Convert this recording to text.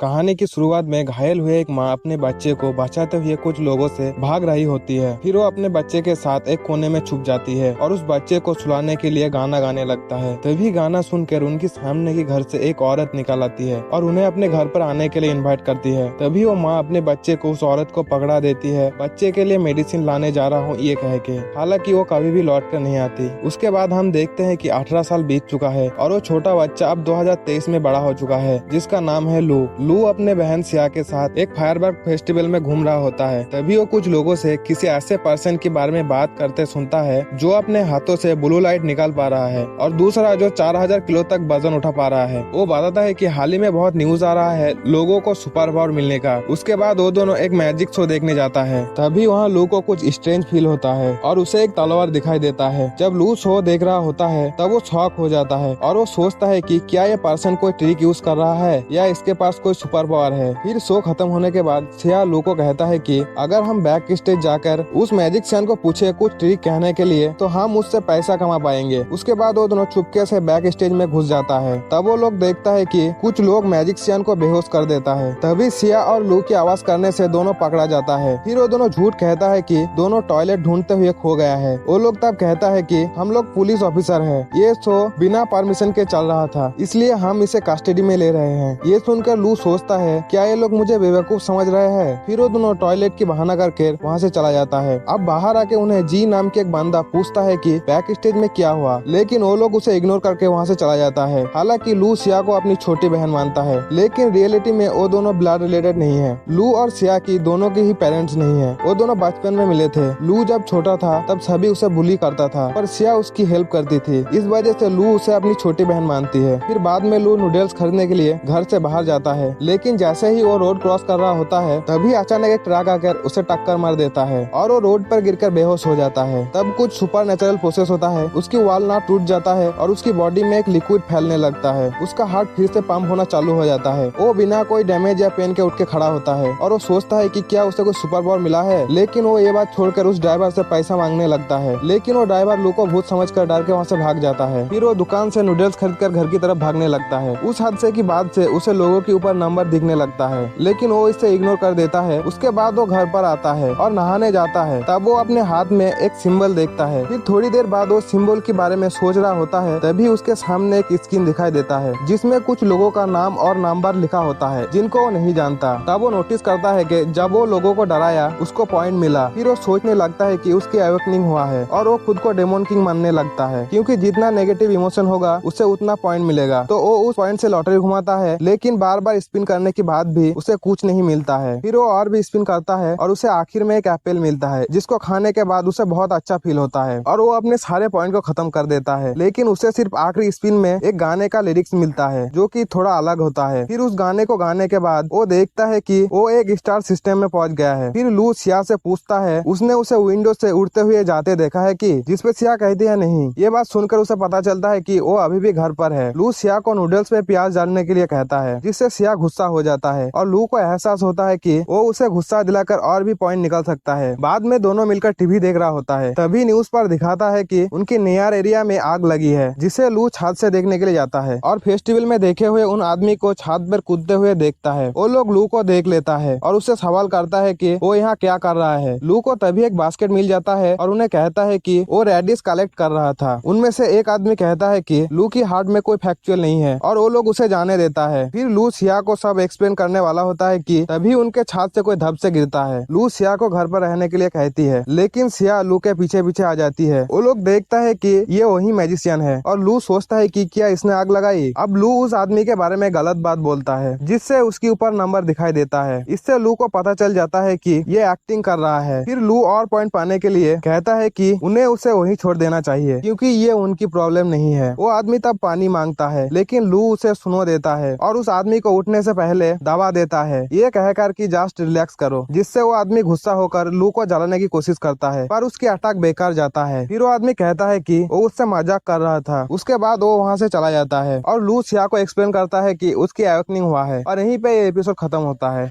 कहानी की शुरुआत में घायल हुए एक माँ अपने बच्चे को बचाते हुए कुछ लोगों से भाग रही होती है। फिर वो अपने बच्चे के साथ एक कोने में छुप जाती है और उस बच्चे को सुलाने के लिए गाना गाने लगता है। तभी गाना सुनकर उनकी सामने के घर से एक औरत निकल आती है और उन्हें अपने घर पर आने के लिए इन्वाइट करती है। तभी वो माँ अपने बच्चे को उस औरत को पकड़ा देती है, बच्चे के लिए मेडिसिन लाने जा रहा हूँ ये कह के। हालांकि वो कभी भी लौट कर नहीं आती। उसके बाद हम देखते हैं कि 18 साल बीत चुका है और वो छोटा बच्चा अब 2023 में बड़ा हो चुका है, जिसका नाम है लू। लू अपने बहन सिया के साथ एक फायरवर्क फेस्टिवल में घूम रहा होता है। तभी वो कुछ लोगों से किसी ऐसे पर्सन के बारे में बात करते सुनता है जो अपने हाथों से ब्लू लाइट निकाल पा रहा है और दूसरा जो 4000 किलो तक वजन उठा पा रहा है। वो बताता है कि हाल ही में बहुत न्यूज आ रहा है लोगों को सुपर पावर मिलने का। उसके बाद वो दोनों एक मैजिक शो देखने जाता है। तभी वहाँ लू को कुछ स्ट्रेंज फील होता है और उसे एक तलवार दिखाई देता है। जब लू शो देख रहा होता है तब वो शॉक हो जाता है और वो सोचता है कि क्या ये पर्सन कोई ट्रिक यूज कर रहा है या इसके पास कोई सुपर पावर है। फिर शो खत्म होने के बाद सिया लू को कहता है कि अगर हम बैक स्टेज जाकर उस मैजिशियन को पूछे कुछ ट्रिक कहने के लिए तो हम उससे पैसा कमा पाएंगे। उसके बाद वो दोनों चुपके से बैक स्टेज में घुस जाता है। तब वो लोग देखता है कि कुछ लोग मैजिशियन को बेहोश कर देता है। तभी सिया और लू की आवाज करने से दोनों पकड़ा जाता है। फिर वो दोनों झूठ कहता है कि दोनों टॉयलेट ढूंढते हुए खो गया है। वो लोग तब कहता है कि हम लोग पुलिस ऑफिसर है, ये शो बिना परमिशन के चल रहा था इसलिए हम इसे कस्टडी में ले रहे हैं। ये सुनकर लू सोचता है क्या ये लोग मुझे बेवकूफ समझ रहे हैं। फिर वो दोनों टॉयलेट की बहाना करके वहाँ से चला जाता है। अब बाहर आके उन्हें जी नाम के एक बंदा पूछता है कि बैक स्टेज में क्या हुआ, लेकिन वो लोग उसे इग्नोर करके वहाँ से चला जाता है। हालांकि लू सिया को अपनी छोटी बहन मानता है, लेकिन रियलिटी में वो दोनों ब्लड रिलेटेड नहीं है। लू और सिया की दोनों के ही पेरेंट्स नहीं है। वो दोनों बचपन में मिले थे। लू जब छोटा था तब सभी उसे बुली करता था पर सिया उसकी हेल्प करती थी। इस वजह से लू उसे अपनी छोटी बहन मानती है। फिर बाद में लू नूडल्स खरीदने के लिए घर से बाहर जाता है, लेकिन जैसे ही वो रोड क्रॉस कर रहा होता है तभी अचानक एक ट्रक आकर उसे टक्कर मार देता है और वो रोड पर गिरकर बेहोश हो जाता है। तब कुछ सुपर नेचुरल प्रोसेस होता है, उसकी वालनट टूट जाता है और उसकी बॉडी में एक लिक्विड फैलने लगता है। उसका हार्ट फिर से पंप होना चालू हो जाता है। वो बिना कोई डैमेज या पेन के उठ के खड़ा होता है और वो सोचता है कि क्या उसे कोई सुपर पावर मिला है। लेकिन वो ये बात छोड़कर उस ड्राइवर से पैसा मांगने लगता है, लेकिन वो ड्राइवर लू को भूत समझकर डर के वहाँ से भाग जाता है। फिर वो दुकान से नूडल्स खरीदकर घर की तरफ भागने लगता है। उस हादसे की बाद से उसे लोगों के ऊपर नंबर दिखने लगता है, लेकिन वो इसे इग्नोर कर देता है। उसके बाद वो घर पर आता है और नहाने जाता है। तब वो अपने हाथ में एक सिंबल देखता है। फिर थोड़ी देर बाद वो सिंबल के बारे में सोच रहा होता है, तभी उसके सामने एक स्क्रीन दिखाई देता है जिसमें कुछ लोगों का नाम और नंबर लिखा होता है जिनको वो नहीं जानता। तब वो नोटिस करता है कि जब वो लोगों को डराया उसको पॉइंट मिला। फिर वो सोचने लगता है कि उसकी अवेकनिंग हुआ है और वो खुद को डेमोन किंग मानने लगता है, क्योंकि जितना नेगेटिव इमोशन होगा उससे उतना पॉइंट मिलेगा। तो वो उस पॉइंट से लॉटरी घुमाता है, लेकिन बार बार स्पिन करने के बाद भी उसे कुछ नहीं मिलता है। फिर वो और भी स्पिन करता है और उसे आखिर में एक एप्पल मिलता है जिसको खाने के बाद उसे बहुत अच्छा फील होता है और वो अपने सारे पॉइंट को खत्म कर देता है। लेकिन उसे सिर्फ आखिरी स्पिन में एक गाने का लिरिक्स मिलता है जो कि थोड़ा अलग होता है। फिर उस गाने को गाने के बाद वो देखता है कि वो एक स्टार सिस्टम में पहुंच गया है। फिर लू सिया से पूछता है उसने उसे विंडो से उड़ते हुए जाते देखा है कि, जिसपे सिया कहती है नहीं। ये बात सुनकर उसे पता चलता है कि वो अभी भी घर पर है। लू सिया को नूडल्स में प्याज डालने के लिए कहता है, जिससे सिया गुस्सा हो जाता है और लू को एहसास होता है कि वो उसे गुस्सा दिलाकर और भी पॉइंट निकाल सकता है। बाद में दोनों मिलकर टीवी देख रहा होता है। तभी न्यूज पर दिखाता है कि उनके नियर एरिया में आग लगी है, जिसे लू छत से देखने के लिए जाता है और फेस्टिवल में देखे हुए उन आदमी को छत पर कूदते हुए देखता है। वो लोग लू को देख लेता है और उससे सवाल करता है कि वो यहाँ क्या कर रहा है। लू को तभी एक बास्केट मिल जाता है और उन्हें कहता है कि वो रेडिस कलेक्ट कर रहा था। उनमें से एक आदमी कहता है कि लू की हार्ट में कोई फैक्चुअल नहीं है और वो लोग उसे जाने देता है। फिर लू सिया को सब एक्सप्लेन करने वाला होता है कि तभी उनके छत से कोई धब से गिरता है। लू सिया को घर पर रहने के लिए कहती है, लेकिन सिया लू के पीछे पीछे आ जाती है। वो लोग देखता है कि ये वही मैजिशियन है और लू सोचता है कि क्या इसने आग लगाई। अब लू उस आदमी के बारे में गलत बात बोलता है जिससे उसके ऊपर नंबर दिखाई देता है। इससे लू को पता चल जाता है कि ये एक्टिंग कर रहा है। फिर लू और पॉइंट पाने के लिए कहता है कि उन्हें उसे वहीं छोड़ देना चाहिए क्योंकि ये उनकी प्रॉब्लम नहीं है। वो आदमी तब पानी मांगता है, लेकिन लू उसे सुनो देता है और उस आदमी को उठने से पहले दबा देता है, ये कहकर कि जस्ट रिलैक्स करो, जिससे वो आदमी गुस्सा होकर लू को जलाने की कोशिश करता है पर उसकी अटैक बेकार जाता है। फिर वो आदमी कहता है कि वो उससे मजाक कर रहा था। उसके बाद वो वहाँ से चला जाता है और लू सिया को एक्सप्लेन करता है कि उसकी अवेकनिंग हुआ है और यहीं पे ये एपिसोड खत्म होता है।